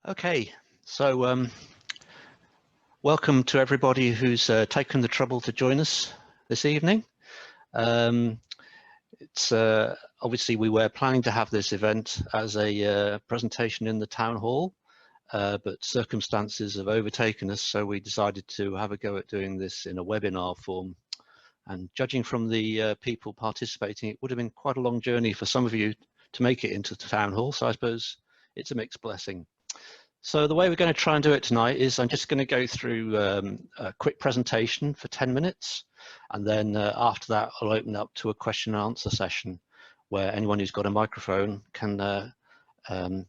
Okay, so welcome to everybody who's taken the trouble to join us this evening. It's obviously we were planning to have this event as a presentation in the town hall, but circumstances have overtaken us, so we decided to have a go at doing this in a webinar form. And judging from the people participating, it would have been quite a long journey for some of you to make it into the town hall, so I suppose it's a mixed blessing. So the way we're going to try and do it tonight is I'm just going to go through a quick presentation for 10 minutes, and then after that I'll open up to a question and answer session where anyone who's got a microphone can go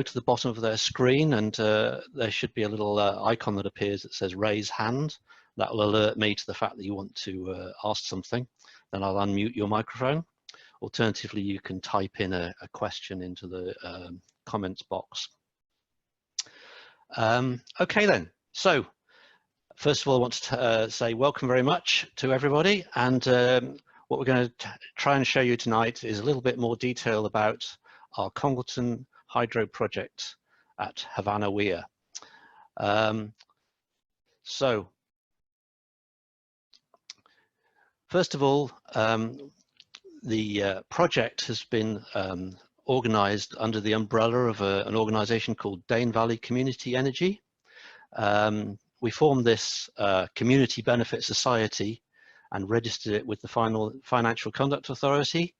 to the bottom of their screen, and there should be a little icon that appears that says raise hand. That will alert me to the fact that you want to ask something. Then I'll unmute your microphone. Alternatively, you can type in a question into the comments box. Okay then, so first of all I want to say welcome very much to everybody, and what we're going to try and show you tonight is a little bit more detail about our Congleton hydro project at Havana Weir. So first of all, the project has been organised under the umbrella of an organisation called Dane Valley Community Energy. We formed this community benefit society and registered it with the Financial Conduct Authority.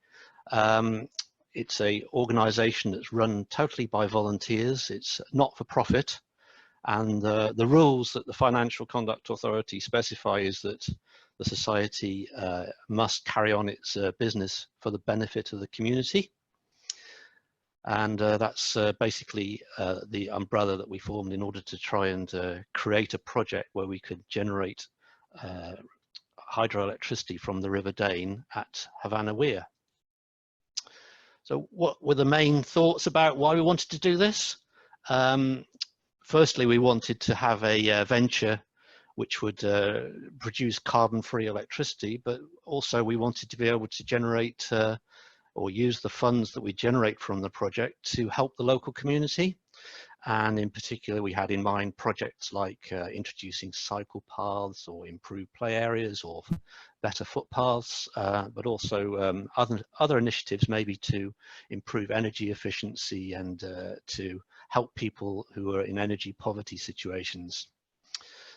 It's an organisation that's run totally by volunteers. It's not for profit, and the rules that the Financial Conduct Authority specify is that the society must carry on its business for the benefit of the community. And that's basically the umbrella that we formed in order to try and create a project where we could generate hydroelectricity from the River Dane at Havana Weir. So what were the main thoughts about why we wanted to do this? Firstly, we wanted to have a venture which would produce carbon-free electricity, but also we wanted to be able to generate or use the funds that we generate from the project to help the local community. And in particular, we had in mind projects like introducing cycle paths or improved play areas or better footpaths, but also other initiatives maybe to improve energy efficiency and to help people who are in energy poverty situations.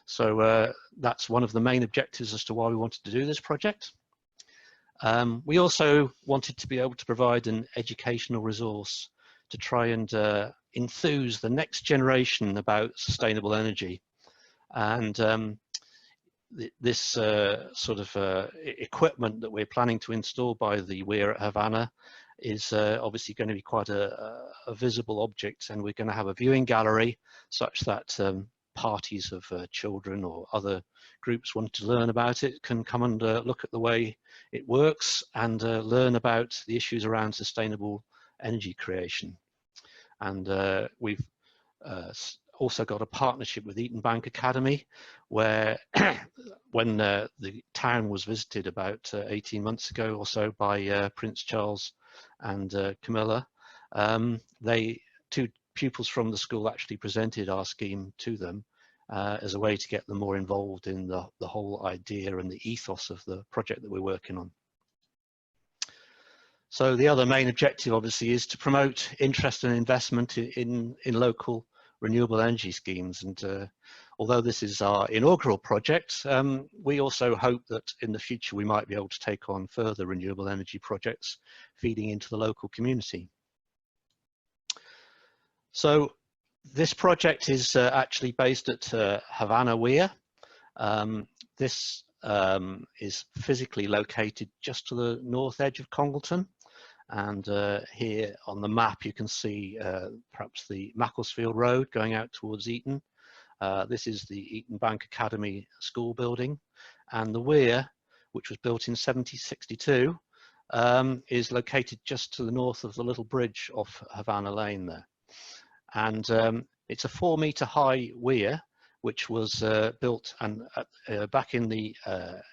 So that's one of the main objectives as to why we wanted to do this project. We also wanted to be able to provide an educational resource to try and enthuse the next generation about sustainable energy. And this sort of equipment that we're planning to install by the Weir at Havana is obviously going to be quite a visible object, and we're going to have a viewing gallery such that parties of children or other groups want to learn about it can come and look at the way it works and learn about the issues around sustainable energy creation. And we've also got a partnership with Eaton Bank Academy, where when the town was visited about 18 months ago or so by Prince Charles and Camilla, two pupils from the school actually presented our scheme to them as a way to get them more involved in the whole idea and the ethos of the project that we're working on. So the other main objective obviously is to promote interest and investment in local renewable energy schemes. And although this is our inaugural project, we also hope that in the future we might be able to take on further renewable energy projects feeding into the local community. So this project is actually based at Havana Weir. This is physically located just to the north edge of Congleton. And here on the map you can see perhaps the Macclesfield Road going out towards Eton. This is the Eaton Bank Academy school building. And the Weir, which was built in 1762, is located just to the north of the little bridge off Havana Lane there. And it's a 4-metre high weir, which was built and back in the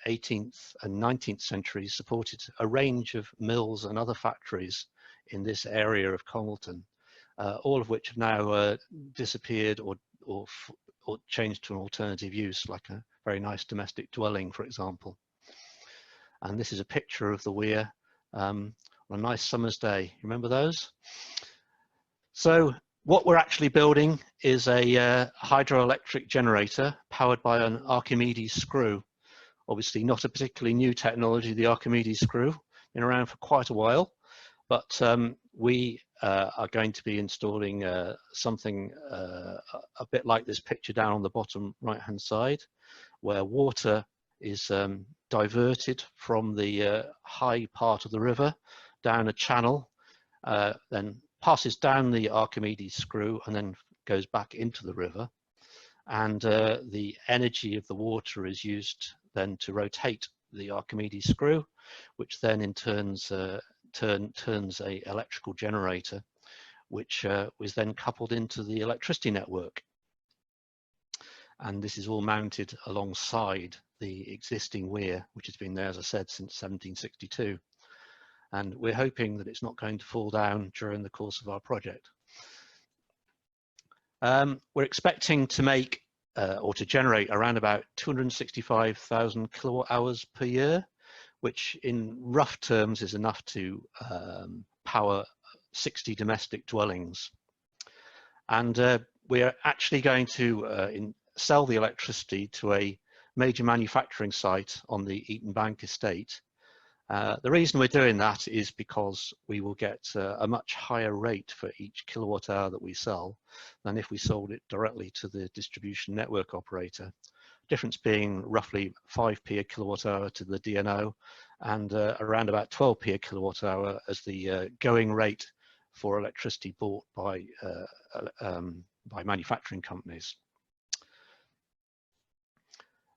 18th and 19th centuries supported a range of mills and other factories in this area of Congleton. all of which have now disappeared or changed to an alternative use, like a very nice domestic dwelling, for example. And this is a picture of the weir on a nice summer's day. Remember those? So what we're actually building is a hydroelectric generator powered by an Archimedes screw. Obviously not a particularly new technology, the Archimedes screw, been around for quite a while, but we are going to be installing something a bit like this picture down on the bottom right hand side, where water is diverted from the high part of the river down a channel, then passes down the Archimedes screw and then goes back into the river. And the energy of the water is used then to rotate the Archimedes screw, which then in turn turns a electrical generator, which was then coupled into the electricity network. And this is all mounted alongside the existing weir, which has been there, as I said, since 1762. And we're hoping that it's not going to fall down during the course of our project. We're expecting to make or to generate around about 265,000 kilowatt hours per year, which in rough terms is enough to power 60 domestic dwellings. And we're actually going to sell the electricity to a major manufacturing site on the Eaton Bank estate. The reason we're doing that is because we will get a much higher rate for each kilowatt hour that we sell than if we sold it directly to the distribution network operator. Difference being roughly 5p a kilowatt hour to the DNO and around about 12p a kilowatt hour as the going rate for electricity bought by manufacturing companies.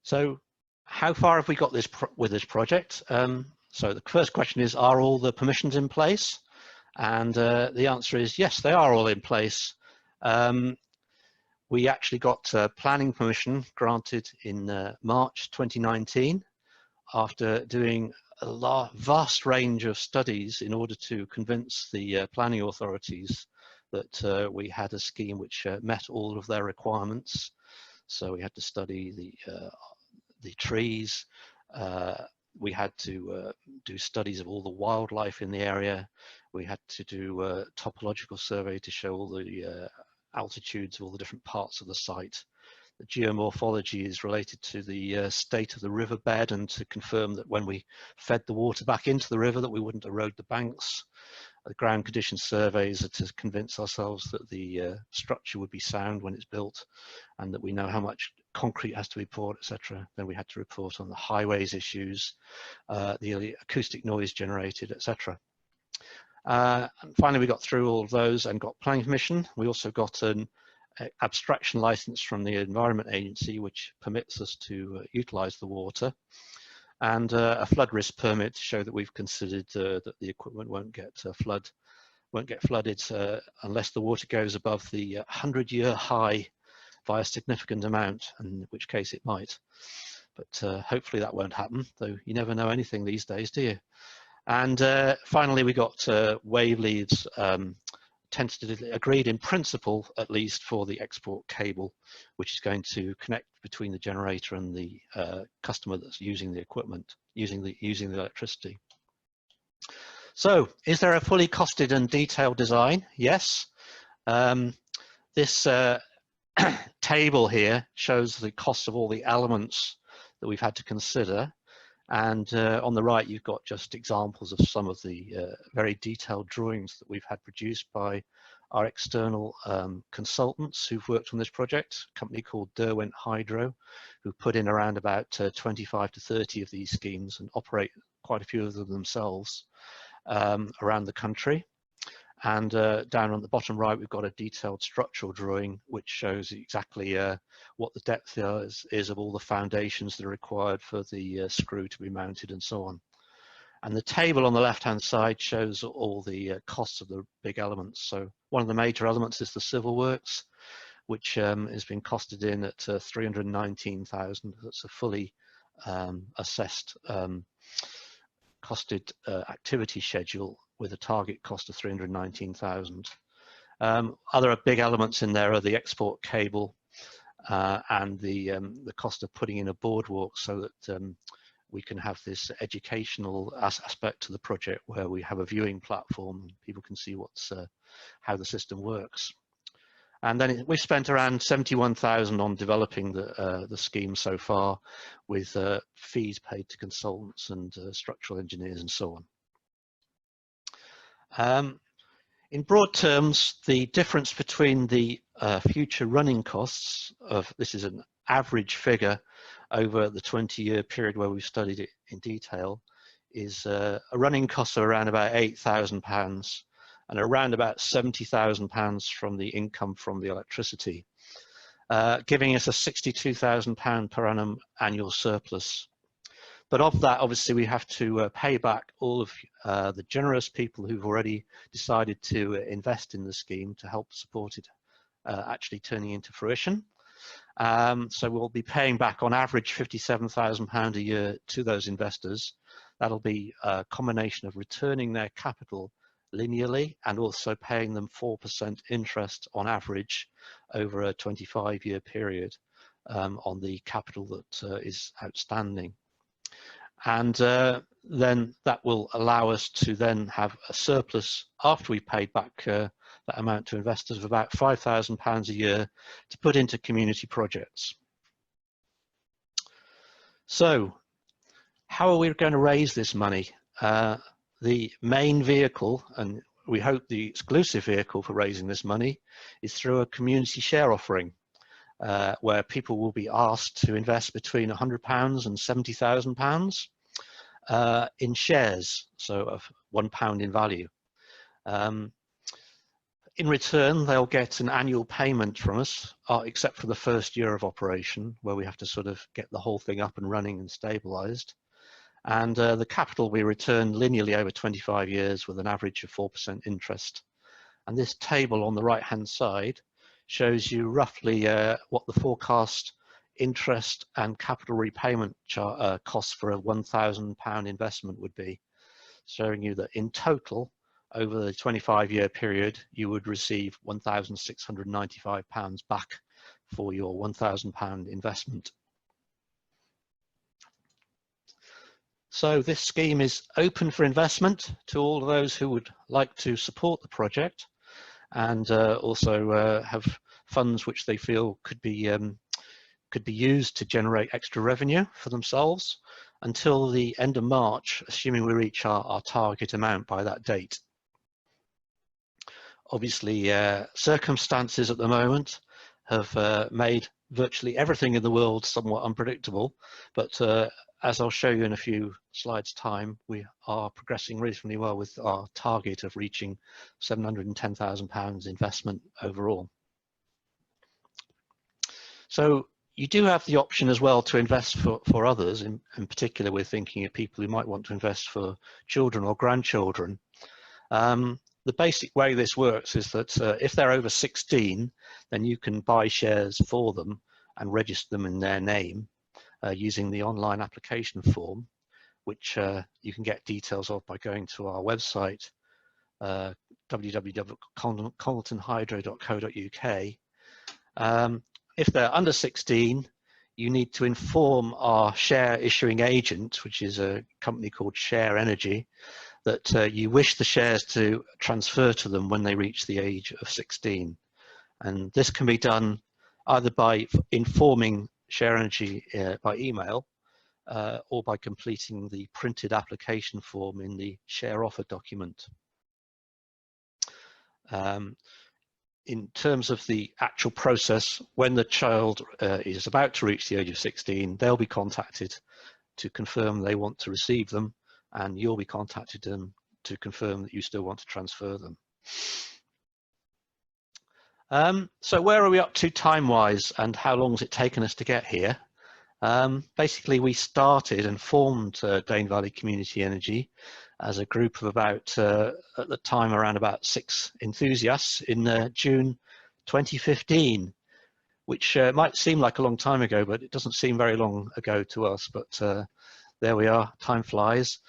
So how far have we got with this project? So the first question is, are all the permissions in place? And the answer is yes, they are all in place. We actually got planning permission granted in March 2019 after doing a vast range of studies in order to convince the planning authorities that we had a scheme which met all of their requirements. So we had to study the trees, we had to do studies of all the wildlife in the area. We had to do a topological survey to show all the altitudes of all the different parts of the site. The geomorphology is related to the state of the riverbed and to confirm that when we fed the water back into the river that we wouldn't erode the banks. The ground condition surveys are to convince ourselves that the structure would be sound when it's built and that we know how much concrete has to be poured, etc. Then we had to report on the highways issues, the acoustic noise generated, etc. And finally, we got through all of those and got planning permission. We also got an abstraction license from the Environment Agency, which permits us to utilize the water, and a flood risk permit to show that we've considered that the equipment won't get flooded unless the water goes above the 100-year high by a significant amount, in which case it might. But hopefully that won't happen, though you never know anything these days, do you? And finally, we got wave leads tentatively agreed in principle, at least, for the export cable, which is going to connect between the generator and the customer that's using the equipment, using the electricity. So, is there a fully costed and detailed design? Yes. This table here shows the cost of all the elements that we've had to consider. And on the right, you've got just examples of some of the very detailed drawings that we've had produced by our external consultants who've worked on this project, a company called Derwent Hydro, who put in around about 25 to 30 of these schemes and operate quite a few of them themselves around the country. And down on the bottom right, we've got a detailed structural drawing which shows exactly what the depth is of all the foundations that are required for the screw to be mounted and so on. And the table on the left-hand side shows all the costs of the big elements. So one of the major elements is the civil works, which has been costed in at 319,000. That's a fully assessed costed activity schedule with a target cost of 319,000. Other big elements in there are the export cable and the cost of putting in a boardwalk so that we can have this educational aspect to the project where we have a viewing platform and people can see how the system works. And then we've spent around 71,000 on developing the scheme so far, with fees paid to consultants and structural engineers and so on. In broad terms, the difference between the future running costs this is an average figure over the 20-year period where we've studied it in detail, is a running cost of around about £8,000 and around about £70,000 from the income from the electricity, giving us a £62,000 per annum annual surplus. But of that, obviously, we have to pay back all of the generous people who've already decided to invest in the scheme to help support it actually turning into fruition. So we'll be paying back on average £57,000 a year to those investors. That'll be a combination of returning their capital linearly and also paying them 4% interest on average over a 25-year period on the capital that is outstanding. And then that will allow us to then have a surplus after we've paid back that amount to investors of about £5,000 a year to put into community projects. So how are we going to raise this money? The main vehicle, and we hope the exclusive vehicle for raising this money, is through a community share offering, where people will be asked to invest between £100 and £70,000 in shares, so of £1 in value. In return, they'll get an annual payment from us, except for the first year of operation, where we have to sort of get the whole thing up and running and stabilized. And the capital we return linearly over 25 years with an average of 4% interest. And this table on the right-hand side shows you roughly what the forecast interest and capital repayment costs for a £1,000 investment would be, showing you that in total, over the 25-year period, you would receive £1,695 back for your £1,000 investment. So this scheme is open for investment to all of those who would like to support the project and also have funds which they feel could be used to generate extra revenue for themselves until the end of March, assuming we reach our target amount by that date. Obviously, circumstances at the moment have made virtually everything in the world somewhat unpredictable, but as I'll show you in a few slides' time, we are progressing reasonably well with our target of reaching £710,000 investment overall. So you do have the option as well to invest for others. In particular, we're thinking of people who might want to invest for children or grandchildren. The basic way this works is that if they're over 16, then you can buy shares for them and register them in their name using the online application form, which you can get details of by going to our website, www.congletonhydro.co.uk. If they're under 16, you need to inform our share issuing agent, which is a company called Share Energy, that you wish the shares to transfer to them when they reach the age of 16. And this can be done either by informing Share Energy by email or by completing the printed application form in the share offer document. In terms of the actual process, when the child is about to reach the age of 16, they'll be contacted to confirm they want to receive them, and you'll be contacted to confirm that you still want to transfer them. So where are we up to time-wise, and how long has it taken us to get here? Basically, we started and formed Dane Valley Community Energy as a group of about, at the time, around about 6 enthusiasts in June 2015, which might seem like a long time ago, but it doesn't seem very long ago to us, but there we are, time flies.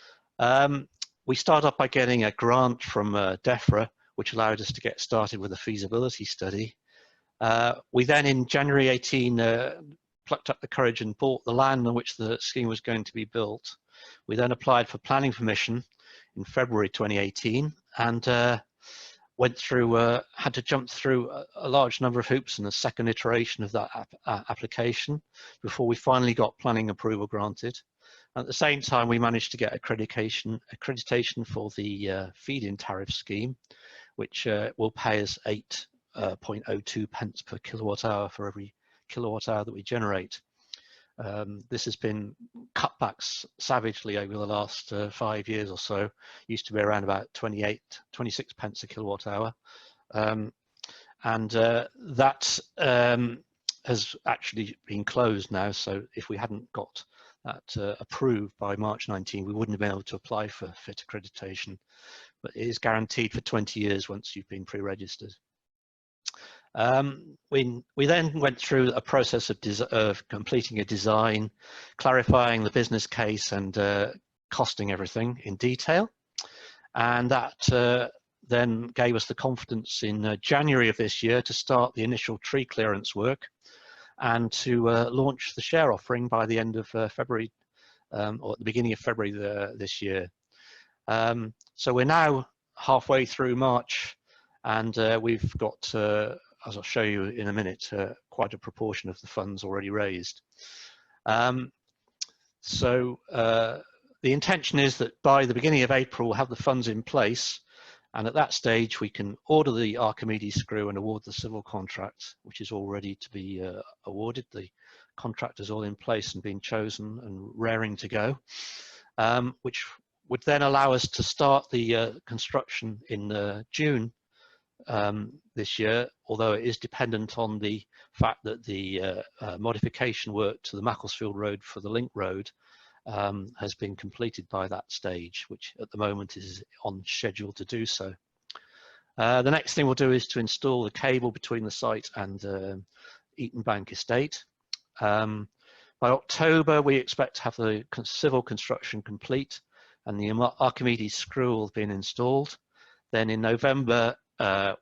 We started off by getting a grant from DEFRA, which allowed us to get started with a feasibility study. We then, in January 18, plucked up the courage and bought the land on which the scheme was going to be built. We then applied for planning permission in February 2018 and went through, had to jump through a large number of hoops in the second iteration of that application before we finally got planning approval granted. At the same time, we managed to get accreditation for the feed-in tariff scheme, which will pay us 8.02 pence per kilowatt hour for every kilowatt hour that we generate. This has been cut back savagely over the last 5 years or so. Used to be around about 26 pence a kilowatt hour. That has actually been closed now. So if we hadn't got that approved by March 19, we wouldn't have been able to apply for FIT accreditation. But it is guaranteed for 20 years once you've been pre-registered. We then went through a process of completing a design, clarifying the business case and costing everything in detail. And that then gave us the confidence in January of this year to start the initial tree clearance work and to launch the share offering by the end of February or at the beginning of February this year. So we're now halfway through March and we've got as I'll show you in a minute, quite a proportion of the funds already raised. So the intention is that by the beginning of April, we'll have the funds in place. And at that stage, we can order the Archimedes screw and award the civil contract, which is all ready to be awarded. The contractor's all in place and being chosen and raring to go, which would then allow us to start the construction in June this year, although it is dependent on the fact that the modification work to the Macclesfield Road for the link road has been completed by that stage, which at the moment is on schedule to do so. The next thing we'll do is to install the cable between the site and Eaton Bank estate. By October, we expect to have the civil construction complete and the Archimedes screw will have been installed. Then in November,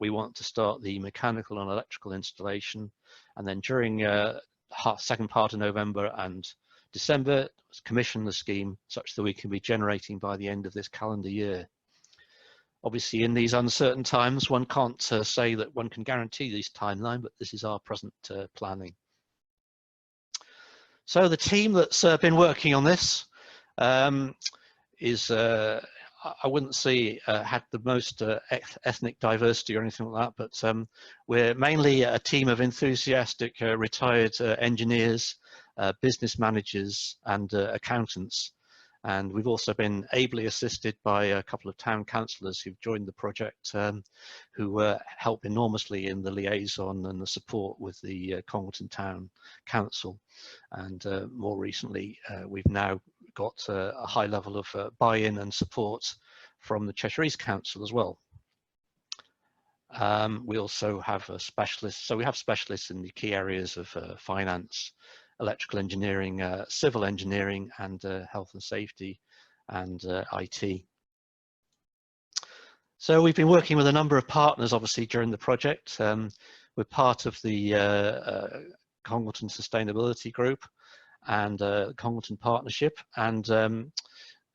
we want to start the mechanical and electrical installation, and then during second part of November and December, commission the scheme such that we can be generating by the end of this calendar year. Obviously, in these uncertain times, one can't say that one can guarantee this timeline, but this is our present planning. So the team that's been working on this is I wouldn't say had the most ethnic diversity or anything like that, but we're mainly a team of enthusiastic retired engineers, business managers and accountants. And we've also been ably assisted by a couple of town councillors who've joined the project, who help enormously in the liaison and the support with the Congleton Town Council. And more recently, we've now got a high level of buy-in and support from the Cheshire East Council as well. We also have a specialist, so we have specialists in the key areas of finance, electrical engineering, civil engineering and health and safety and IT. So we've been working with a number of partners obviously during the project. We're part of the Congleton Sustainability Group and Congleton Partnership, and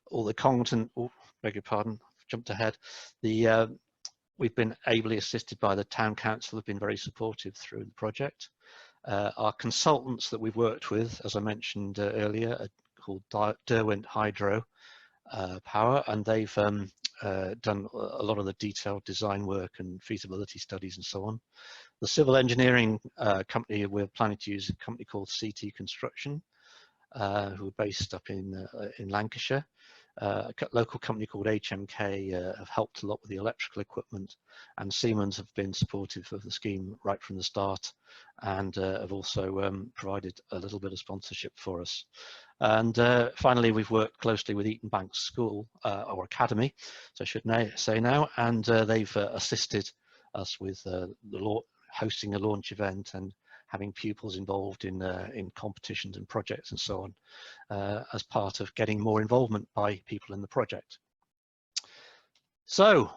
all the Congleton, oh, beg your pardon, jumped ahead. We've been ably assisted by the Town Council, have been very supportive through the project. Our consultants that we've worked with, as I mentioned earlier, are called Derwent Hydro Power, and they've done a lot of the detailed design work and feasibility studies and so on. The civil engineering company we're planning to use is a company called CT Construction, who are based up in Lancashire. A local company called HMK have helped a lot with the electrical equipment, and Siemens have been supportive of the scheme right from the start, and have also provided a little bit of sponsorship for us. And finally, we've worked closely with Eaton Bank School or Academy, so I should say now, and they've assisted us with hosting a launch event and having pupils involved in competitions and projects and so on, as part of getting more involvement by people in the project. So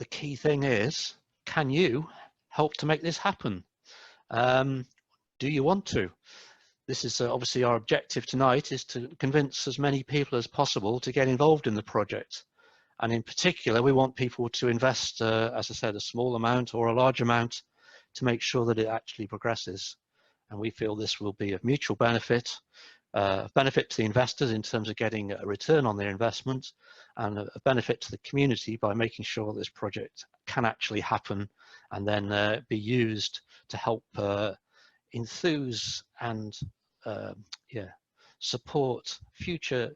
the key thing is, can you help to make this happen? Do you want to? This is obviously our objective tonight, is to convince as many people as possible to get involved in the project. And in particular, we want people to invest, as I said, a small amount or a large amount to make sure that it actually progresses. And we feel this will be of mutual benefit, benefit to the investors in terms of getting a return on their investment, and a benefit to the community by making sure this project can actually happen and then be used to help enthuse and support future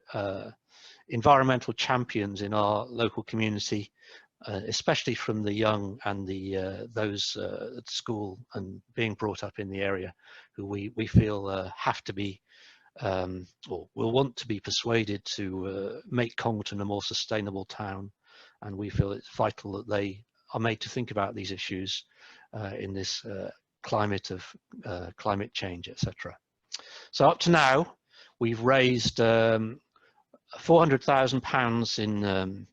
environmental champions in our local community, especially from the young and the those at school and being brought up in the area, who we feel have to be or will want to be persuaded to make Congleton a more sustainable town. And we feel it's vital that they are made to think about these issues in this climate of climate change, etc. So up to now, we've raised £400,000 in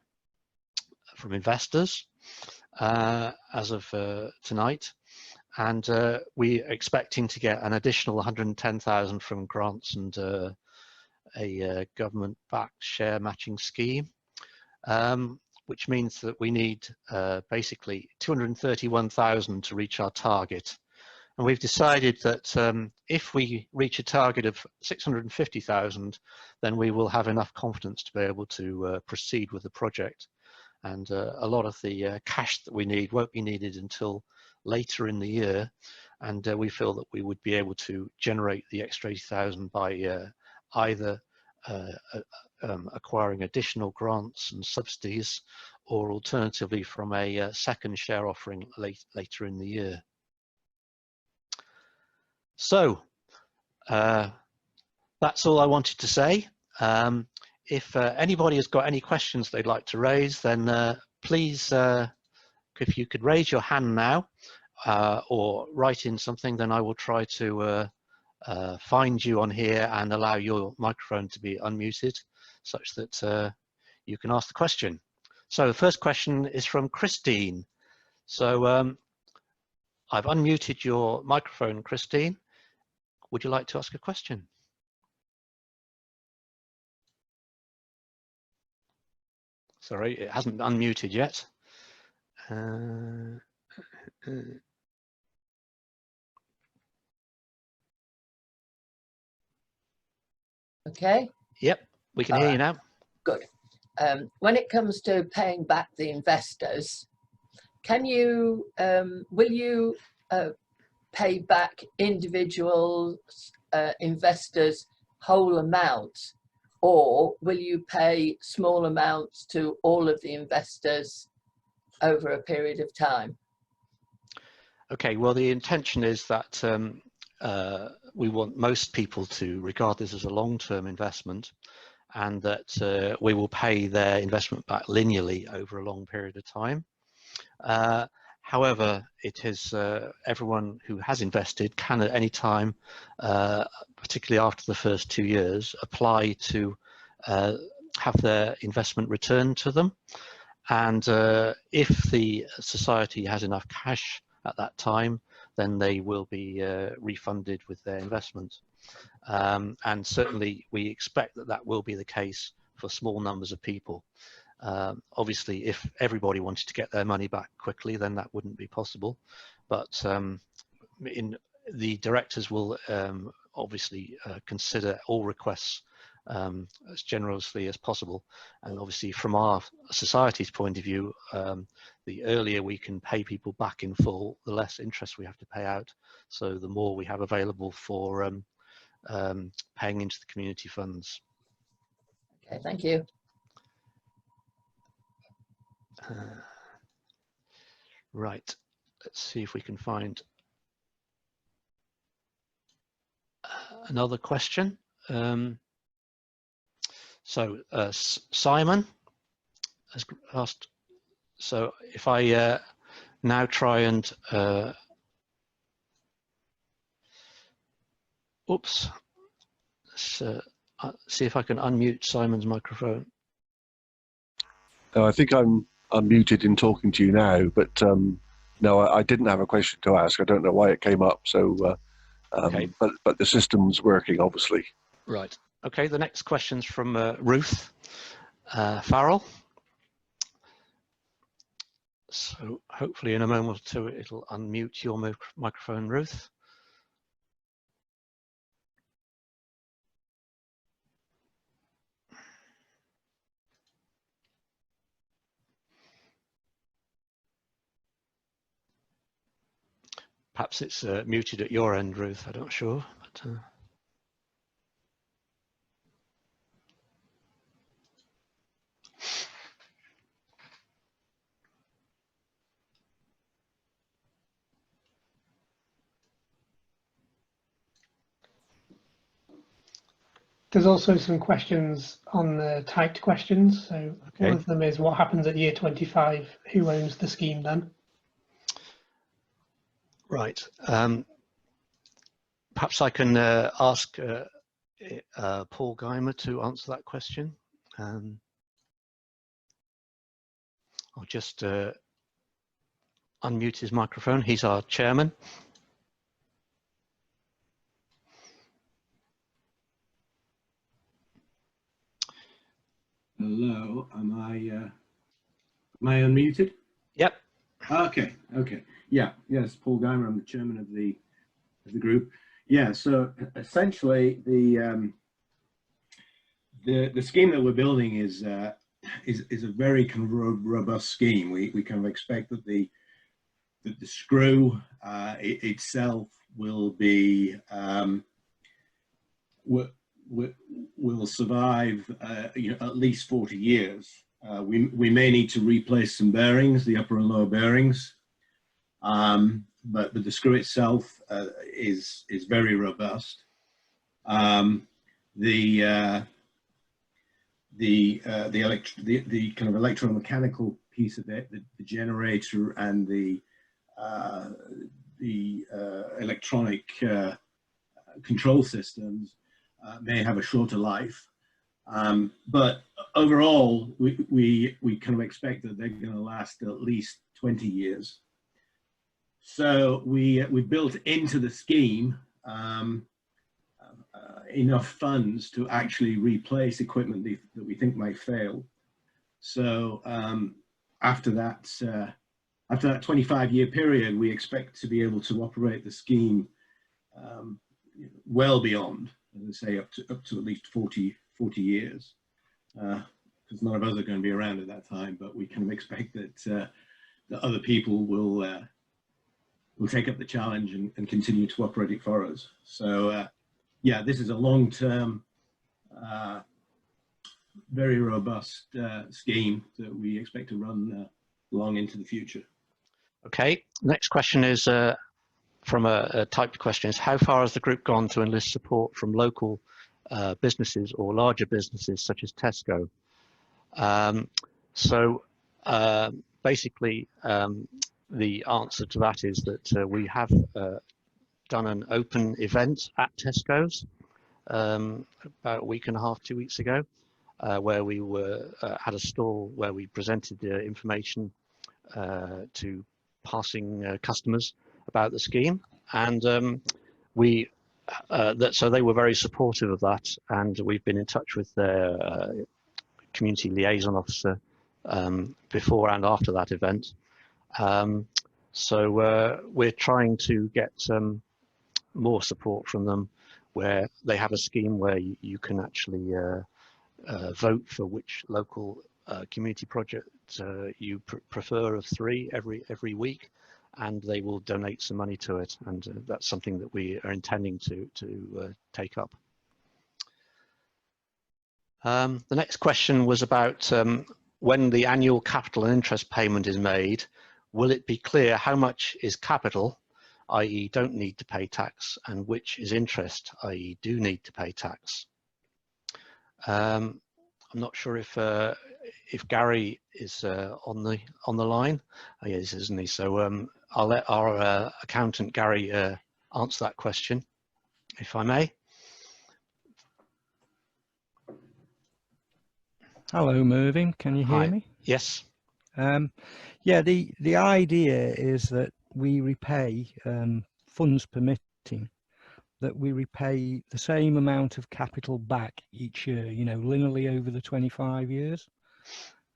from investors as of tonight, and we're expecting to get an additional 110,000 from grants and a government-backed share matching scheme, which means that we need basically 231,000 to reach our target. And we've decided that if we reach a target of 650,000, then we will have enough confidence to be able to proceed with the project. And a lot of the cash that we need won't be needed until later in the year. And we feel that we would be able to generate the extra 80,000 by either acquiring additional grants and subsidies, or alternatively from a second share offering later in the year. So that's all I wanted to say. If anybody has got any questions they'd like to raise, then please, if you could raise your hand now or write in something, then I will try to find you on here and allow your microphone to be unmuted, such that you can ask the question. So the first question is from Christine. So I've unmuted your microphone, Christine. Would you like to ask a question? Sorry, it hasn't unmuted yet. Okay. Yep, we can hear you now. Good. When it comes to paying back the investors, can you, will you pay back individual investors whole amounts, or will you pay small amounts to all of the investors over a period of time? Okay, well, the intention is that we want most people to regard this as a long-term investment, and that we will pay their investment back linearly over a long period of time. However, it is everyone who has invested can at any time, particularly after the first 2 years, apply to have their investment returned to them. And if the society has enough cash at that time, then they will be refunded with their investment. And certainly we expect that that will be the case for small numbers of people. Obviously, if everybody wanted to get their money back quickly, then that wouldn't be possible. But the directors will obviously consider all requests as generously as possible. And obviously, from our society's point of view, the earlier we can pay people back in full, the less interest we have to pay out. So the more we have available for paying into the community funds. Okay, thank you. Right, let's see if we can find another question. Simon has asked, so if I now try and oops, let's see if I can unmute Simon's microphone. I think I'm unmuted in talking to you now, but no, I didn't have a question to ask. I don't know why it came up. So, Okay. but the system's working, obviously. Right. Okay. The next question's from Ruth Farrell. So hopefully in a moment or two it'll unmute your microphone, Ruth. Perhaps it's muted at your end, Ruth. I'm not sure. But, There's also some questions on the typed questions. So okay. one of them is, what happens at year 25? Who owns the scheme then? Right. Perhaps I can ask Paul Geimer to answer that question. I'll just unmute his microphone. He's our chairman. Hello, am I unmuted? Yep. Okay. Yeah, yes, Paul Geimer, I'm the chairman of the group. Yeah, so essentially the scheme that we're building is a very kind of robust scheme. We kind of expect that the screw itself will be will survive at least 40 years. We may need to replace some bearings, the upper and lower bearings, but the screw itself is very robust. The kind of electromechanical piece of it, the generator and the electronic control systems may have a shorter life, but overall we kind of expect that they're going to last at least 20 years. So we built into the scheme enough funds to actually replace equipment that we think might fail. So after that 25-year period, we expect to be able to operate the scheme well beyond, as I say, up to at least 40 years, because none of us are going to be around at that time, but we can expect that other people will take up the challenge and continue to operate it for us. So yeah, this is a long-term, very robust scheme that we expect to run long into the future. Okay, next question is from a typed question is, how far has the group gone to enlist support from local businesses or larger businesses such as Tesco? Basically, the answer to that is that we have done an open event at Tesco's about a week and a half, 2 weeks ago, where we had a stall where we presented the information to passing customers about the scheme, and so they were very supportive of that, and we've been in touch with their community liaison officer before and after that event. So we're trying to get more support from them, where they have a scheme where you can actually vote for which local community project you prefer of 3 every week, and they will donate some money to it, and that's something that we are intending to take up. The next question was about when the annual capital and interest payment is made, will it be clear how much is capital, i.e. don't need to pay tax, and which is interest, i.e. do need to pay tax? I'm not sure if Gary is on the line. Oh, yes, isn't he? So I'll let our accountant Gary answer that question, if I may. Hello, Mervyn. Can you hear Hi. me? Yes. Yeah, the idea is that we repay, funds permitting, that we repay the same amount of capital back each year, you know, linearly over the 25 years.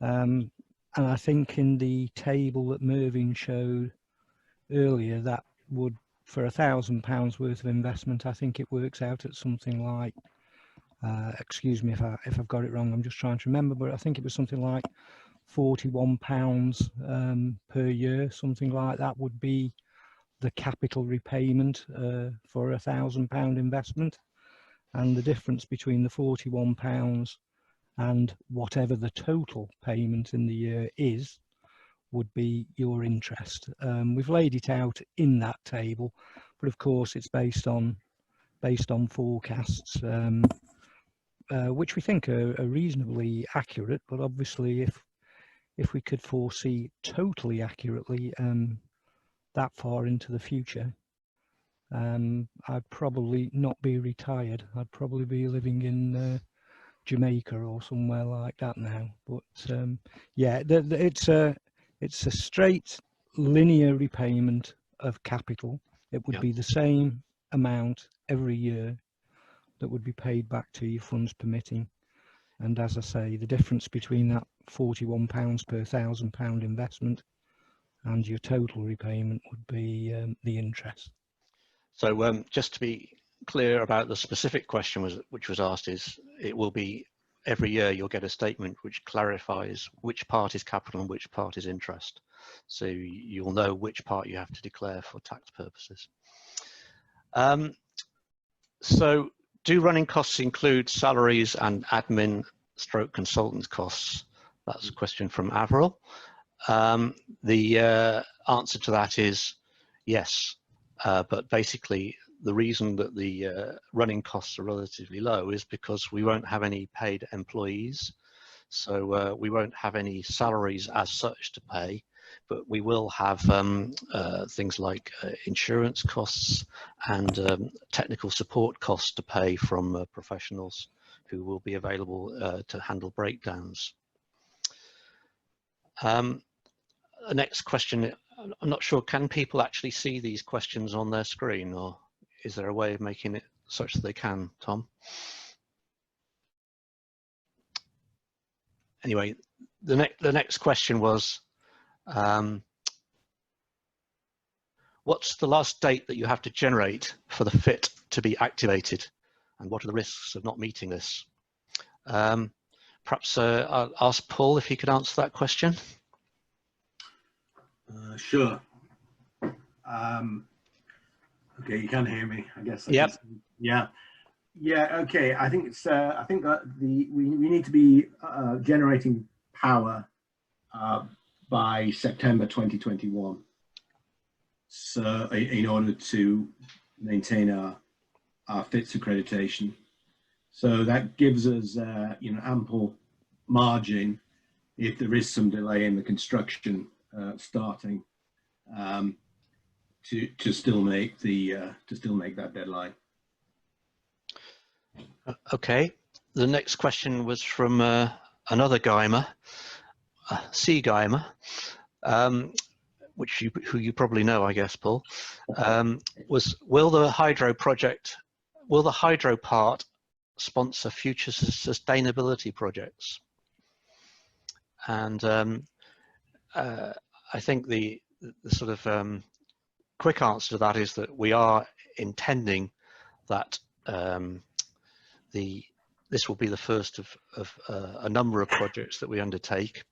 And I think in the table that Mervyn showed earlier, that would, for £1,000 worth of investment, I think it works out at something like, excuse me if I've got it wrong, I'm just trying to remember, but I think it was something like £41 per year, something like that would be the capital repayment for £1,000 investment. And the difference between the £41 and whatever the total payment in the year is would be your interest. We've laid it out in that table, but of course it's based on forecasts, which we think are reasonably accurate. But obviously, if we could foresee totally accurately that far into the future, I'd probably not be retired. I'd probably be living in Jamaica or somewhere like that now. But yeah, it's a straight linear repayment of capital. It would be the same amount every year that would be paid back to you, funds permitting. And as I say, the difference between that £41 per £1,000 investment and your total repayment would be the interest. So just to be clear about the specific question which was asked, is it will be every year you'll get a statement which clarifies which part is capital and which part is interest. So you'll know which part you have to declare for tax purposes. So do running costs include salaries and admin / consultant costs? That's a question from Avril. The answer to that is yes, but basically the reason that the running costs are relatively low is because we won't have any paid employees. So we won't have any salaries as such to pay, but we will have things like insurance costs and technical support costs to pay from professionals who will be available to handle breakdowns. The next question, I'm not sure, can people actually see these questions on their screen, or is there a way of making it such that they can, Tom? Anyway, the next question was, what's the last date that you have to generate for the FIT to be activated, and what are the risks of not meeting this? Perhaps I'll ask Paul if he could answer that question. Sure. Okay, you can hear me, I guess. Yep. Yeah. Yeah. Okay. I think it's. I think that we need to be generating power by September 2021. So in order to maintain our FITS accreditation, so that gives us ample margin if there is some delay in the construction starting to still make that deadline. Okay. The next question was from another Guymer, C Guymer, who you probably know, I guess, Paul. Was will the hydro part sponsor future sustainability projects? And I think the sort of quick answer to that is that we are intending that this will be the first of a number of projects that we undertake.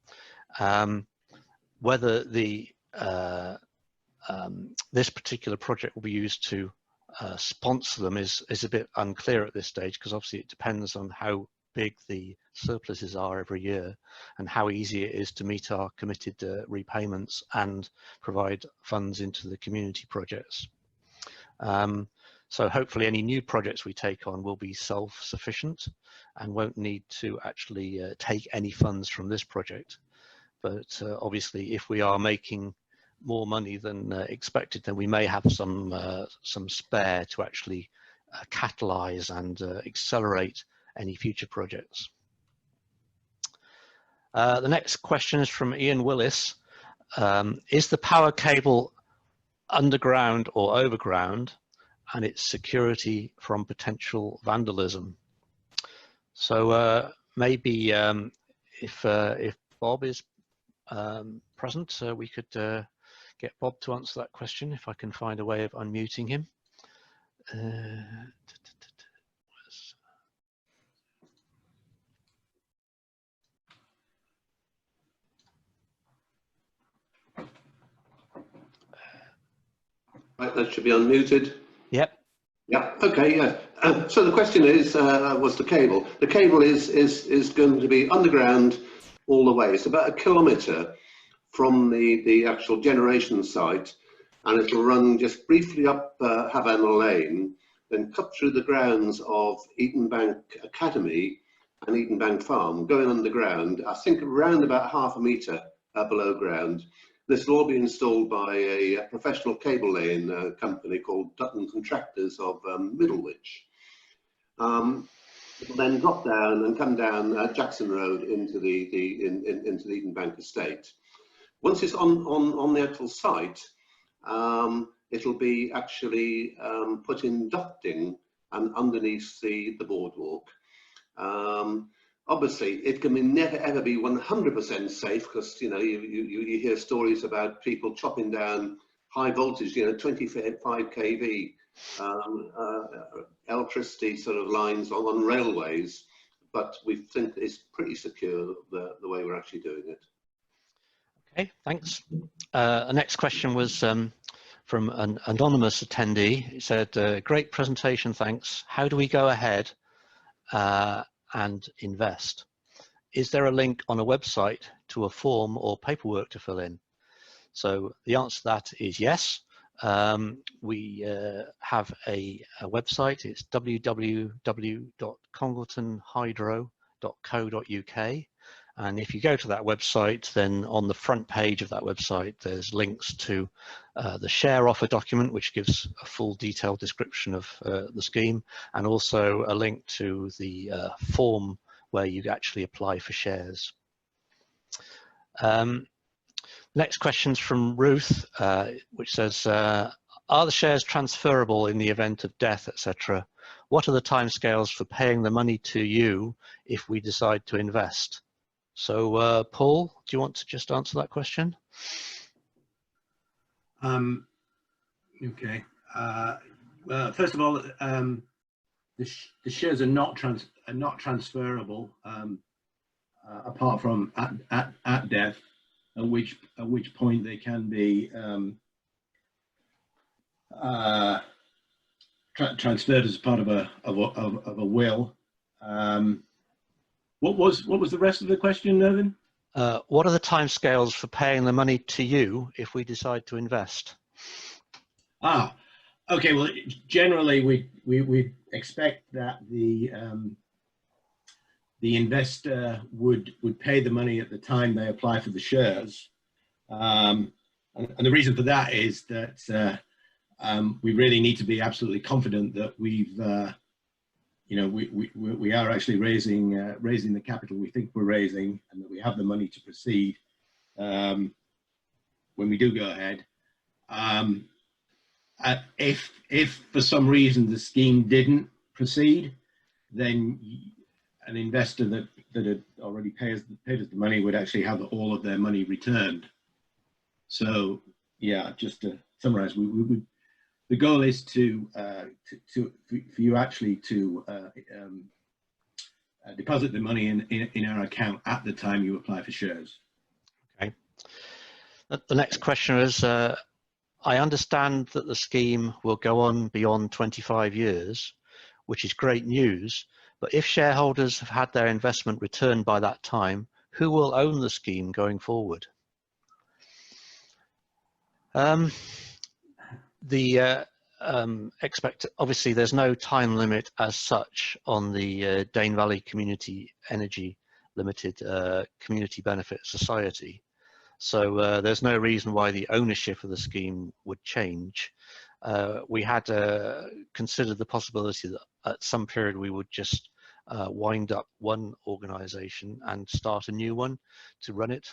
Whether this particular project will be used to sponsor them is a bit unclear at this stage, because obviously it depends on how big the surpluses are every year and how easy it is to meet our committed repayments and provide funds into the community projects. So hopefully any new projects we take on will be self-sufficient and won't need to actually take any funds from this project. But obviously if we are making more money than expected, then we may have some spare to actually catalyze and accelerate any future projects. The next question is from Ian Willis. Is the power cable underground or overground, and its security from potential vandalism? So maybe if Bob is present, we could get Bob to answer that question if I can find a way of unmuting him. Right, that should be unmuted. Yep. Yeah. Okay. Yeah. So the question is, was the cable? The cable is going to be underground all the way. It's about 1 kilometre from the actual generation site, and it'll run just briefly up Havana Lane, then cut through the grounds of Eatonbank Academy and Eatonbank Farm, going underground. I think around about 1/2 metre below ground. This will all be installed by a professional cable laying company called Dutton Contractors of Middlewich. It will then drop down and come down Jackson Road into the Eatonbank estate. Once it's on the actual site, it'll be actually put in ducting and underneath the boardwalk. Obviously, it can never ever be 100% safe, because you hear stories about people chopping down high voltage, 25 kV electricity sort of lines on railways. But we think it's pretty secure the way we're actually doing it. Okay, thanks. The next question was from an anonymous attendee. He said, great presentation, thanks. How do we go ahead and invest? Is there a link on a website to a form or paperwork to fill in? So the answer to that is yes. We have a website. It's www.congletonhydro.co.uk. And if you go to that website, then on the front page of that website, there's links to the share offer document, which gives a full detailed description of the scheme, and also a link to the form where you actually apply for shares. Next question's from Ruth, which says, are the shares transferable in the event of death, etc.? What are the timescales for paying the money to you if we decide to invest? So, Paul, do you want to just answer that question? Okay. Well, first of all, the shares are not transferable apart from at death, at which point they can be transferred as part of a will. What was the rest of the question, Irvin? What are the timescales for paying the money to you if we decide to invest? Ah, okay. Well, generally we expect that the investor would pay the money at the time they apply for the shares, and the reason for that is that we really need to be absolutely confident that we've we are actually raising the capital we think we're raising, and that we have the money to proceed when we do go ahead. If for some reason the scheme didn't proceed, then an investor that had already paid us the money would actually have all of their money returned. So yeah, just to summarize, the goal is for you actually to deposit the money in our account at the time you apply for shares. Okay. The next question is, I understand that the scheme will go on beyond 25 years, which is great news, but if shareholders have had their investment returned by that time, who will own the scheme going forward? Obviously there's no time limit as such on the Dane Valley Community Energy Limited Community Benefit Society. So there's no reason why the ownership of the scheme would change. We had considered the possibility that at some period we would just wind up one organisation and start a new one to run it,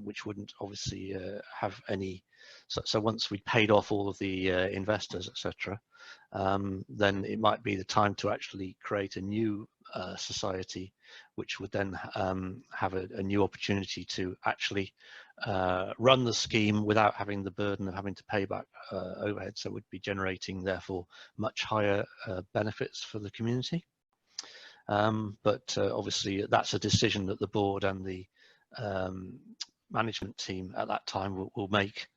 which wouldn't obviously have any. So once we paid off all of the investors, etc., then it might be the time to actually create a new society, which would then have a new opportunity to actually run the scheme without having the burden of having to pay back overhead. So it would be generating, therefore, much higher benefits for the community. But obviously, that's a decision that the board and the management team at that time will make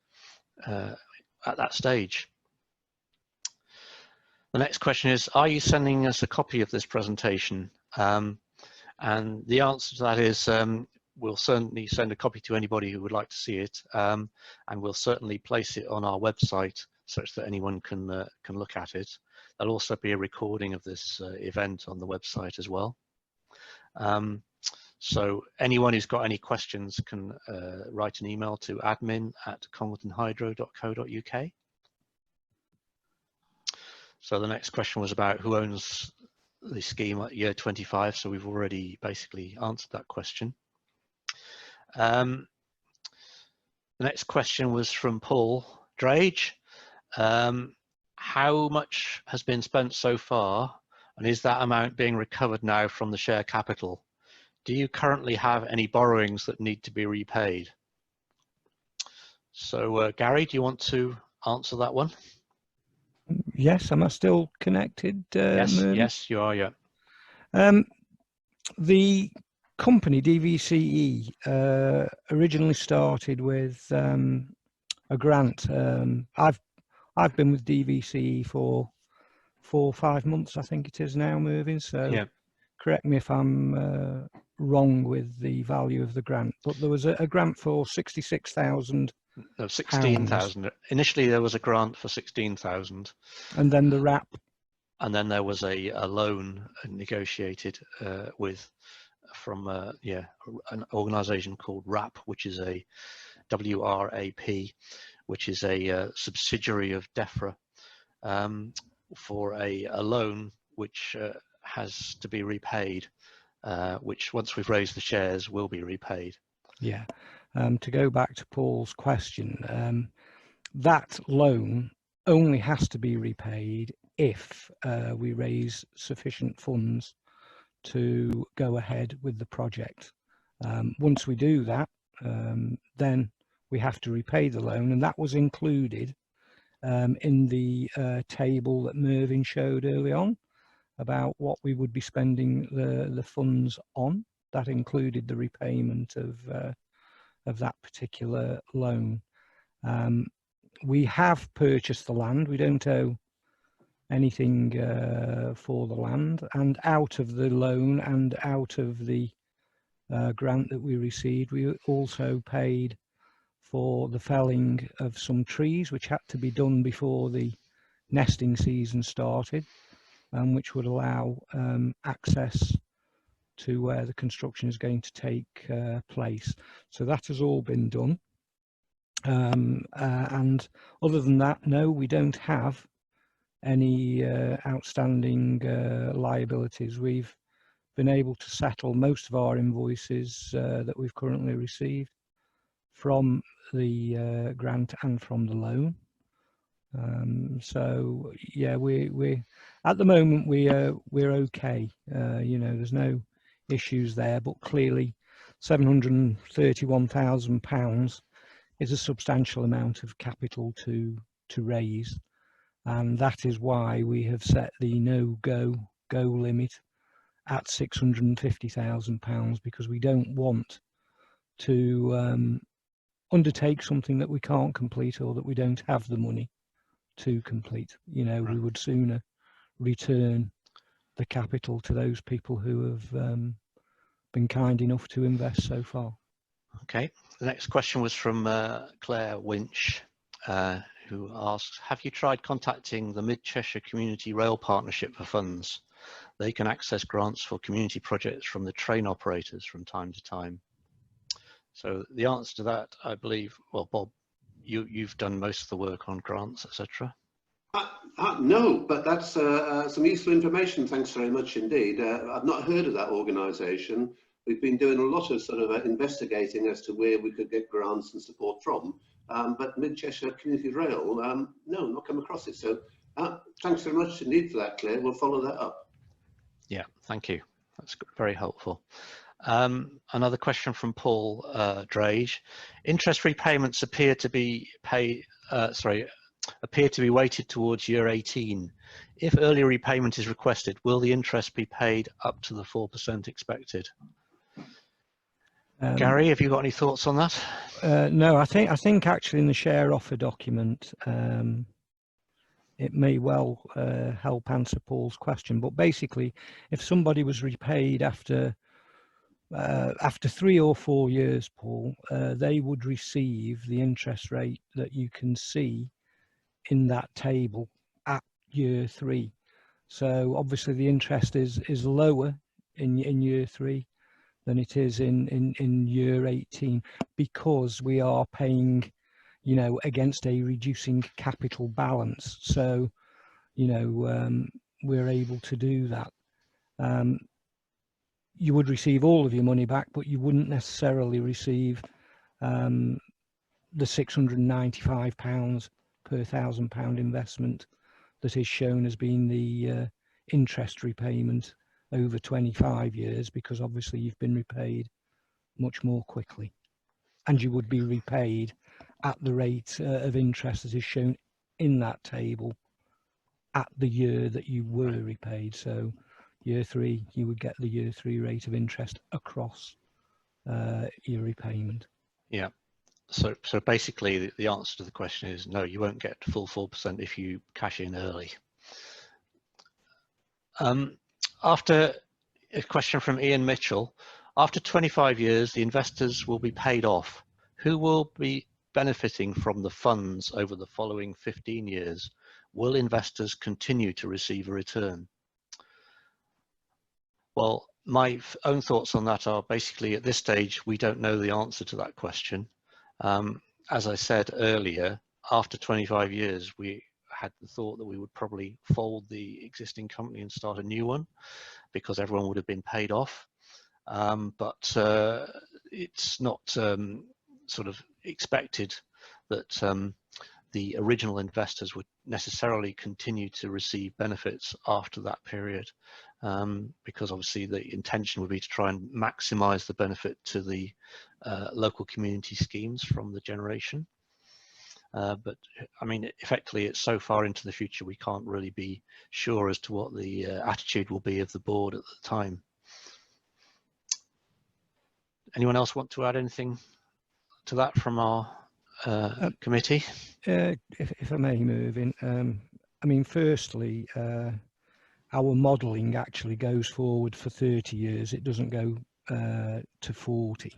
at that stage. The next question is, are you sending us a copy of this presentation? And the answer to that is, we'll certainly send a copy to anybody who would like to see it, and we'll certainly place it on our website such that anyone can look at it. There'll also be a recording of this event on the website as well. So anyone who's got any questions can write an email to admin@congletonhydro.co.uk. So the next question was about who owns the scheme at year 25. So we've already basically answered that question. The next question was from Paul Drage. How much has been spent so far, and is that amount being recovered now from the share capital? Do you currently have any borrowings that need to be repaid? So Gary, do you want to answer that one? Yes, am I still connected? Yes, Mervyn? yes, you are, yeah. The company, DVCE, originally started with a grant. I've been with DVCE for 4 or 5 months, I think it is now, Mervyn. So Yeah. Correct me if I'm wrong with the value of the grant, but there was a grant for 66,000. No, 16,000. Initially, there was a grant for 16,000. And then the RAP. And then there was a loan negotiated from an organisation called RAP, which is a WRAP, which is a subsidiary of DEFRA, for a loan which has to be repaid, which once we've raised the shares will be repaid. Yeah. To go back to Paul's question, that loan only has to be repaid if we raise sufficient funds to go ahead with the project. Once we do that, then we have to repay the loan, and that was included in the table that Mervyn showed early on about what we would be spending the funds on. That included the repayment of that particular loan. We have purchased the land. We don't owe anything for the land, and out of the loan and out of the grant that we received, we also paid for the felling of some trees which had to be done before the nesting season started, and which would allow access to where the construction is going to take place. So that has all been done. And other than that, no, we don't have any outstanding liabilities. We've been able to settle most of our invoices that we've currently received from the grant and from the loan. So yeah, we at the moment we're okay. You know, there's no issues there, but clearly £731,000 is a substantial amount of capital to raise, and that is why we have set the no-go limit at £650,000, because we don't want to undertake something that we can't complete or that we don't have the money to complete. You know, we would sooner return the capital to those people who have been kind enough to invest so far. Okay, the next question was from Claire Winch, who asked, have you tried contacting the Mid-Cheshire Community Rail Partnership for funds? They can access grants for community projects from the train operators from time to time. So the answer to that, I believe, well, Bob, you've done most of the work on grants, etc. No, but that's some useful information. Thanks very much indeed. I've not heard of that organisation. We've been doing a lot of sort of investigating as to where we could get grants and support from, but Mid-Cheshire Community Rail, no, not come across it. So thanks very much indeed for that, Claire. We'll follow that up. Yeah, thank you. That's very helpful. Another question from Paul Drage. Interest repayments appear to be weighted towards year 18. If early repayment is requested, will the interest be paid up to the 4% expected? Gary, have you got any thoughts on that? No, I think actually in the share offer document, it may well help answer Paul's question. But basically, if somebody was repaid after 3 or 4 years, Paul, they would receive the interest rate that you can see in that table at year 3. So obviously the interest is lower in year 3 than it is in year 18, because we are paying, you know, against a reducing capital balance. So, you know, we're able to do that. You would receive all of your money back, but you wouldn't necessarily receive the £695 per £1,000 investment that is shown as being the interest repayment over 25 years, because obviously you've been repaid much more quickly, and you would be repaid at the rate of interest that is shown in that table at the year that you were repaid. So year 3, you would get the year 3 rate of interest across your repayment. Yeah. So basically the answer to the question is no, you won't get full 4% if you cash in early. After a question from Ian Mitchell, after 25 years, the investors will be paid off. Who will be benefiting from the funds over the following 15 years? Will investors continue to receive a return? Well, my own thoughts on that are basically at this stage, we don't know the answer to that question. As I said earlier, after 25 years, we had the thought that we would probably fold the existing company and start a new one because everyone would have been paid off. But it's not sort of expected that the original investors would necessarily continue to receive benefits after that period, because obviously the intention would be to try and maximize the benefit to the local community schemes from the generation. But I mean, effectively, it's so far into the future, we can't really be sure as to what the attitude will be of the board at the time. Anyone else want to add anything to that from our committee? If I may move in, I mean, firstly, our modelling actually goes forward for 30 years. It doesn't go to 40.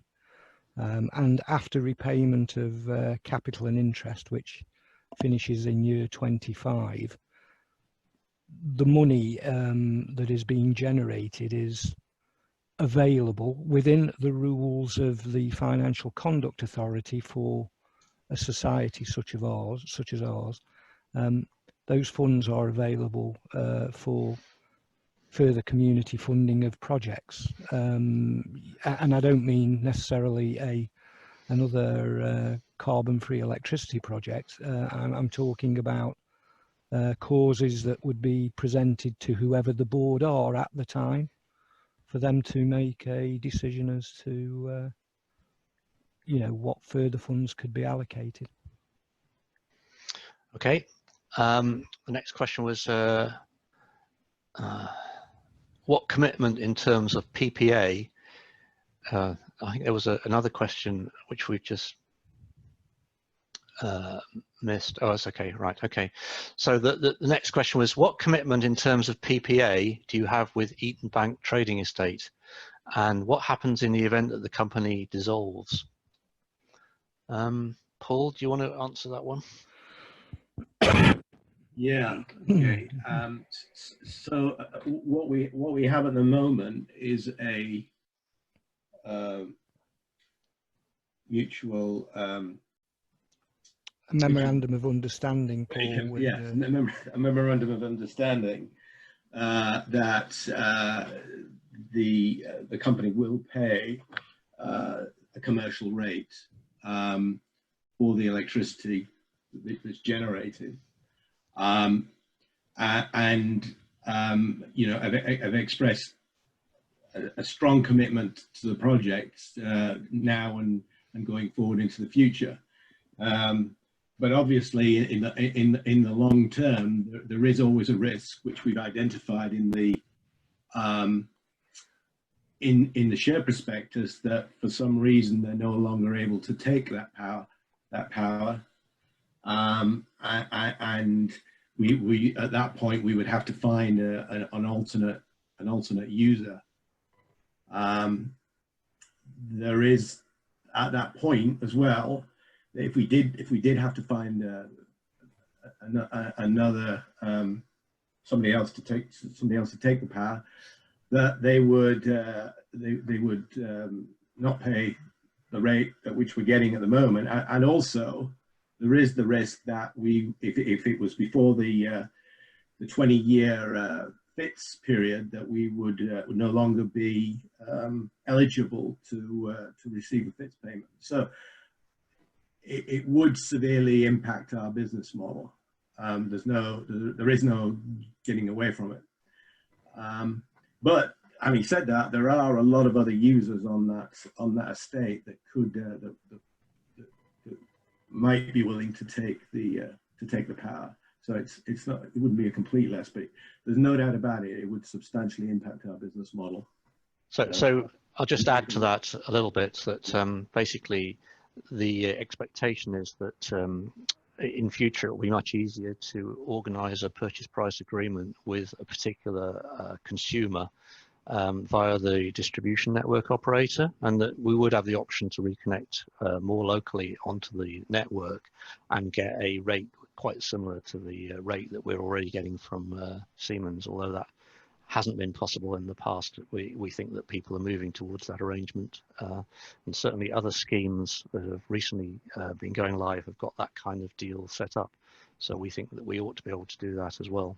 And after repayment of capital and interest, which finishes in year 25, the money that is being generated is available within the rules of the Financial Conduct Authority for a society such as ours. Those funds are available for further community funding of projects, and I don't mean necessarily another carbon-free electricity project. I'm talking about causes that would be presented to whoever the board are at the time, for them to make a decision as to you know, what further funds could be allocated. Okay. The next question was what commitment in terms of PPA? I think there was another question which we've just missed. Oh, it's okay, right, okay. So the next question was, what commitment in terms of PPA do you have with Eaton Bank Trading Estate? And what happens in the event that the company dissolves? Paul, do you want to answer that one? Yeah. Okay. So what we have at the moment is a mutual a memorandum of understanding, Paul. With, yes, a memorandum of understanding that the company will pay a commercial rate for the electricity that's generated, you know, I've expressed a strong commitment to the project now and going forward into the future. But obviously, in the long term, there is always a risk, which we've identified in the share prospectus, that for some reason they're no longer able to take that power, and we at that point we would have to find an alternate user. There is at that point as well, if we did have to find another somebody else to take the power, that they would not pay the rate at which we're getting at the moment, and also there is the risk that if it was before the 20-year FITS period, that we would no longer be eligible to receive a FITS payment. So it would severely impact our business model. There is no getting away from it. But having said that, there are a lot of other users on that estate that could that might be willing to take the power. So it wouldn't be a complete loss, but there's no doubt about it. It would substantially impact our business model. So I'll just add to that a little bit that basically the expectation is that in future it will be much easier to organise a purchase price agreement with a particular consumer via the distribution network operator, and that we would have the option to reconnect more locally onto the network and get a rate quite similar to the rate that we're already getting from Siemens, although that hasn't been possible in the past. We think that people are moving towards that arrangement, and certainly other schemes that have recently been going live have got that kind of deal set up. So we think that we ought to be able to do that as well.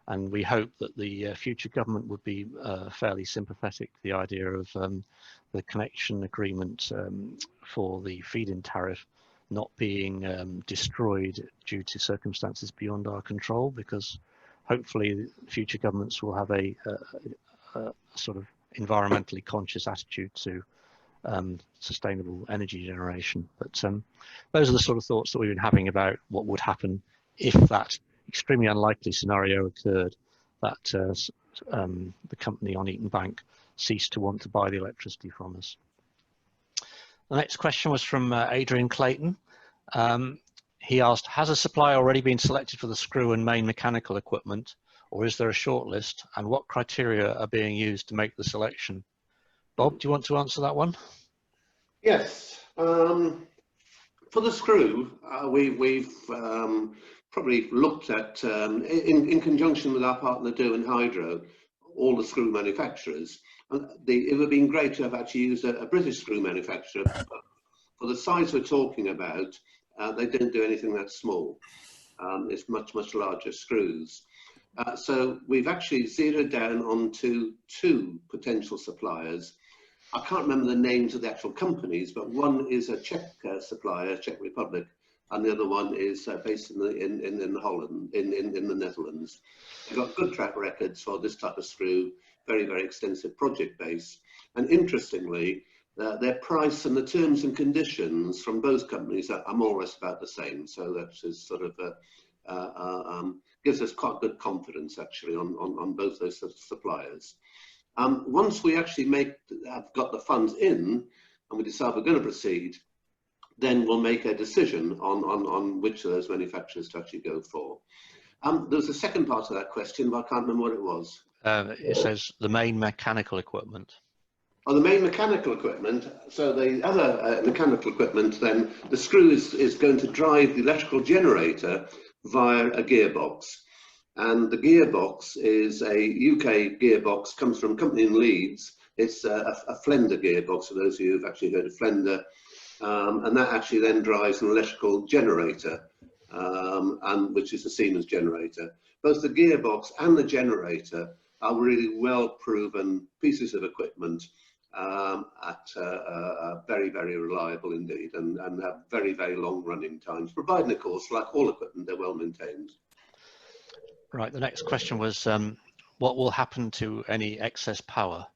And we hope that the future government would be fairly sympathetic to the idea of the connection agreement for the feed-in tariff not being destroyed due to circumstances beyond our control, because hopefully future governments will have a sort of environmentally conscious attitude to sustainable energy generation. But those are the sort of thoughts that we've been having about what would happen if that extremely unlikely scenario occurred, that the company on Eaton Bank ceased to want to buy the electricity from us. The next question was from Adrian Clayton. He asked, has a supplier already been selected for the screw and main mechanical equipment, or is there a short list, and what criteria are being used to make the selection? Bob, do you want to answer that one? Yes. For the screw, we've probably looked at, in conjunction with our partner Derwent Hydro, all the screw manufacturers. It would have been great to have actually used a British screw manufacturer, but for the size we're talking about, they don't do anything that small. It's much larger screws. So we've actually zeroed down onto 2 potential suppliers. I can't remember the names of the actual companies, but one is a Czech supplier, Czech Republic, and the other one is based in Holland, in the Netherlands. They've got good track records for this type of screw, very extensive project base. And interestingly, their price and the terms and conditions from both companies are more or less about the same. So that is sort of gives us quite good confidence actually on both those suppliers. Once we actually have got the funds in and we decide we're going to proceed, then we'll make a decision on which of those manufacturers to actually go for. There's a second part of that question, but I can't remember what it was. It says the main mechanical equipment. Oh, the main mechanical equipment. So the other mechanical equipment, then the screw is going to drive the electrical generator via a gearbox. And the gearbox is a UK gearbox, comes from a company in Leeds. It's a Flender gearbox, for those of you who've actually heard of Flender. And that actually then drives an electrical generator and which is a Siemens generator. Both the gearbox and the generator are really well-proven pieces of equipment, very, very reliable indeed, and have very, very long running times, providing, of course, like all equipment, they're well maintained. Right, the next question was, what will happen to any excess power?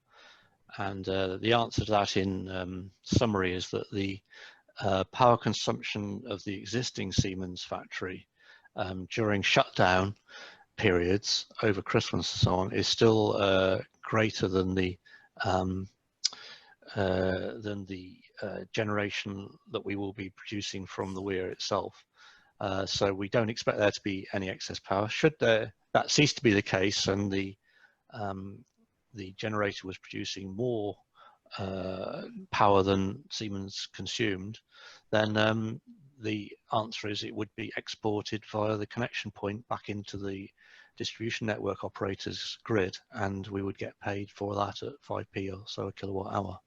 And the answer to that in summary is that the power consumption of the existing Siemens factory during shutdown periods over Christmas and so on is still greater than the generation that we will be producing from the weir itself. So we don't expect there to be any excess power. Should that cease to be the case and the generator was producing more power than Siemens consumed, then the answer is it would be exported via the connection point back into the distribution network operator's grid, and we would get paid for that at 5p or so a kilowatt hour.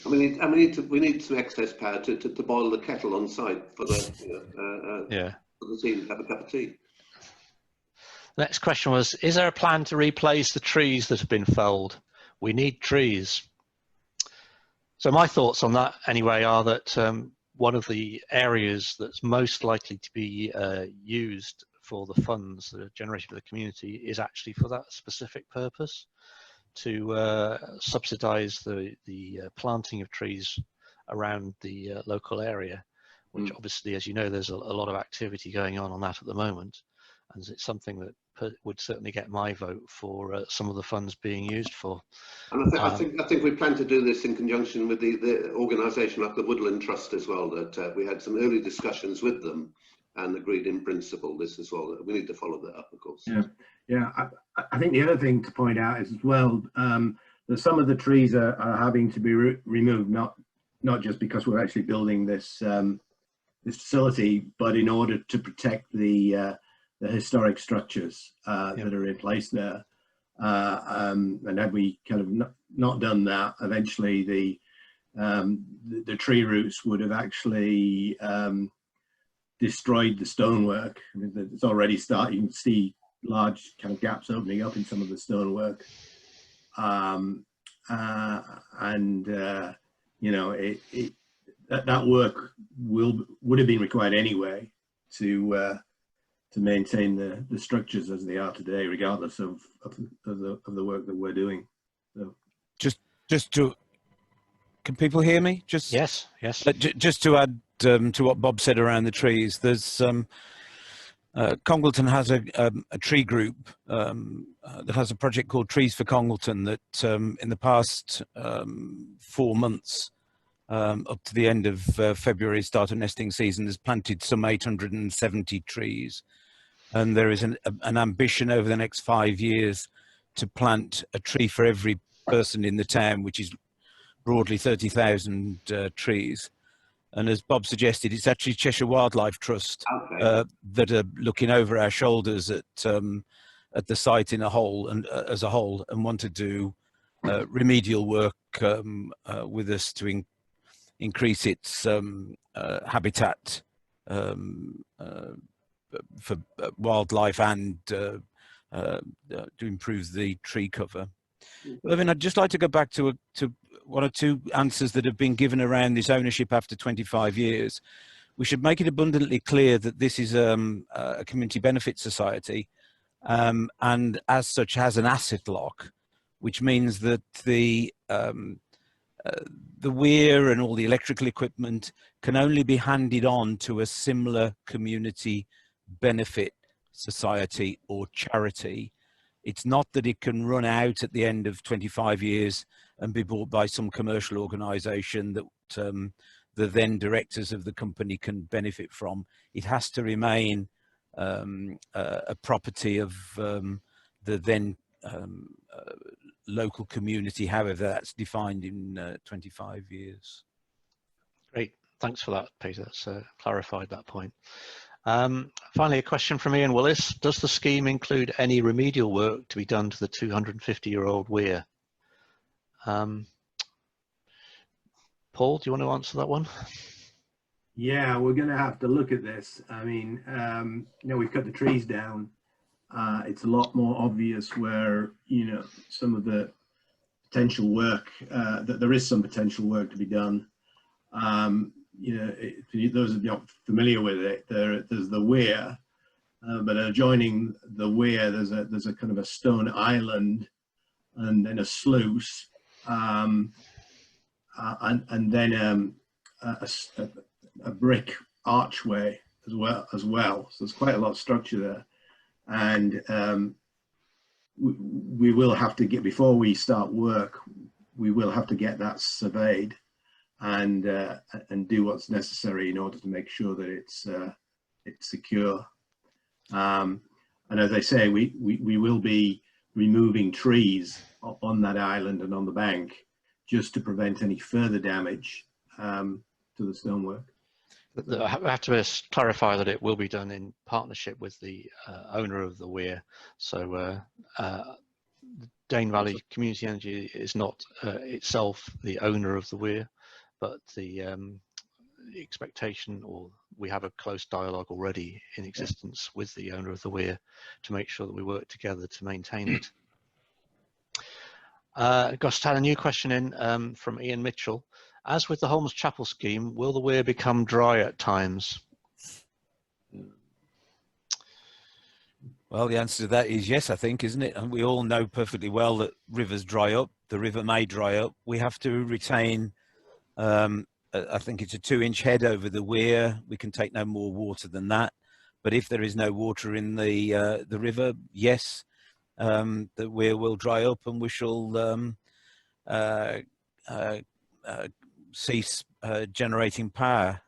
We need some excess power to boil the kettle on site for the for the team to have a cup of tea. The next question was, is there a plan to replace the trees that have been felled? We need trees. So my thoughts on that anyway are that one of the areas that's most likely to be used for the funds that are generated for the community is actually for that specific purpose, to subsidize the planting of trees around the local area, which obviously, as you know, there's a lot of activity going on that at the moment, and it's something that would certainly get my vote for some of the funds being used for. And I think we plan to do this in conjunction with the organisation like the Woodland Trust as well. That we had some early discussions with them and agreed in principle this as well. We need to follow that up, of course. Yeah. I think the other thing to point out is as well that some of the trees are having to be removed, not just because we're actually building this this facility, but in order to protect the historic structures that are in place there. And had we kind of not done that, eventually the tree roots would have actually destroyed the stonework. I mean, it's already starting. You can see large kind of gaps opening up in some of the stonework, you know, that work would have been required anyway to maintain the structures as they are today, regardless of the work that we're doing. So. Just to, can people hear me? Yes. Just to add to what Bob said around the trees, there's Congleton has a tree group that has a project called Trees for Congleton that in the past 4 months up to the end of February, start of nesting season, has planted some 870 trees. And there is an ambition over the next 5 years to plant a tree for every person in the town, which is broadly 30,000 trees. And as Bob suggested, it's actually Cheshire Wildlife Trust that are looking over our shoulders at the site in a whole and as a whole, and want to do remedial work with us to increase its habitat for wildlife and to improve the tree cover. I mean, I'd just like to go back to one or two answers that have been given around this ownership after 25 years. We should make it abundantly clear that this is a community benefit society, and as such has an asset lock, which means that the weir and all the electrical equipment can only be handed on to a similar community benefit society or charity. It's not that it can run out at the end of 25 years and be bought by some commercial organisation that the then directors of the company can benefit from. It has to remain a property of the then local community, however that's defined in 25 years. Great, thanks for that, Peter. That's clarified that point. Finally, a question from Ian Willis. Does the scheme include any remedial work to be done to the 250-year-old weir? Paul, do you want to answer that one? Yeah, we're going to have to look at this. I mean, you know, we've cut the trees down. It's a lot more obvious where, you know, some of the potential work, that there is some potential work to be done. You know, those who are not familiar with it, there's the weir, but adjoining the weir, there's a kind of a stone island and then a sluice, and then a brick archway as well. So there's quite a lot of structure there, and we will have to get, before we start work, we will have to get that surveyed and do what's necessary in order to make sure that it's secure. And as I say, we will be removing trees on that island and on the bank just to prevent any further damage to the stonework. I have to clarify that it will be done in partnership with the owner of the weir. So Dane Valley Community Energy is not itself the owner of the weir, but the expectation, or we have a close dialogue already in existence with the owner of the weir to make sure that we work together to maintain it. Gosh, had a new question in from Ian Mitchell. As with the Holmes Chapel scheme, will the weir become dry at times? Well, the answer to that is yes, I think, isn't it? And we all know perfectly well that rivers dry up. The river may dry up. We have to retain, I think it's a 2-inch head over the weir. We can take no more water than that. But if there is no water in the river, yes, the weir will dry up, and we shall cease generating power.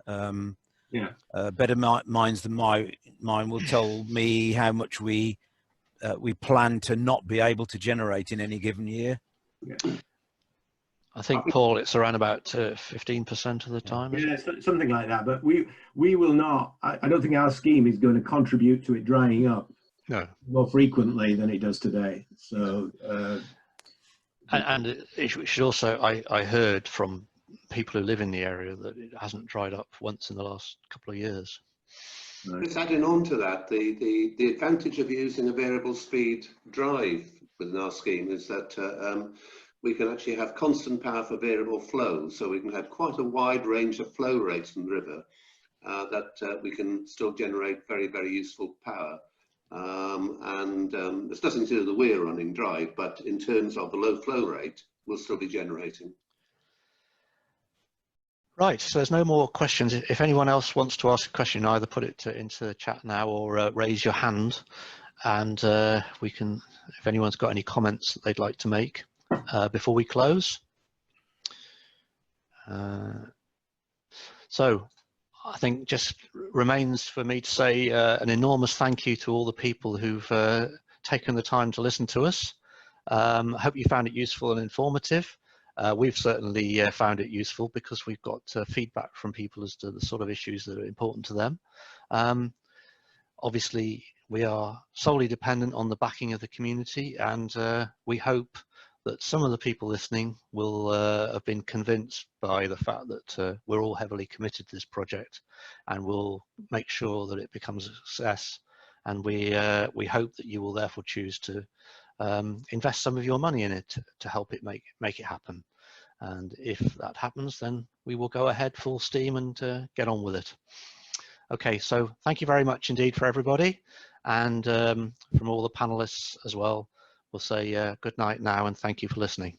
Better minds than mine will tell me how much we plan to not be able to generate in any given year. I think, Paul, it's around about 15% of the time. Yeah, something like that. But we will not. I don't think our scheme is going to contribute to it drying up. No. More frequently than it does today. So. And it should also, I heard from people who live in the area that it hasn't dried up once in the last couple of years. Just adding on to that, the advantage of using a variable speed drive within our scheme is that we can actually have constant power for variable flow, so we can have quite a wide range of flow rates from the river that we can still generate very, very useful power. There's nothing to do with the weir running dry, but in terms of the low flow rate, we'll still be generating. Right, so there's no more questions. If anyone else wants to ask a question, either put it into the chat now or raise your hand, and we can, if anyone's got any comments that they'd like to make before we close. So I think just remains for me to say an enormous thank you to all the people who've taken the time to listen to us. I hope you found it useful and informative. We've certainly found it useful because we've got feedback from people as to the sort of issues that are important to them. Obviously, we are solely dependent on the backing of the community, and we hope that some of the people listening will have been convinced by the fact that we're all heavily committed to this project, and we'll make sure that it becomes a success. And we hope that you will therefore choose to invest some of your money in it to help it make it happen. And if that happens, then we will go ahead full steam and get on with it. Okay, so thank you very much indeed for everybody, and from all the panelists as well, we'll say good night now, and thank you for listening.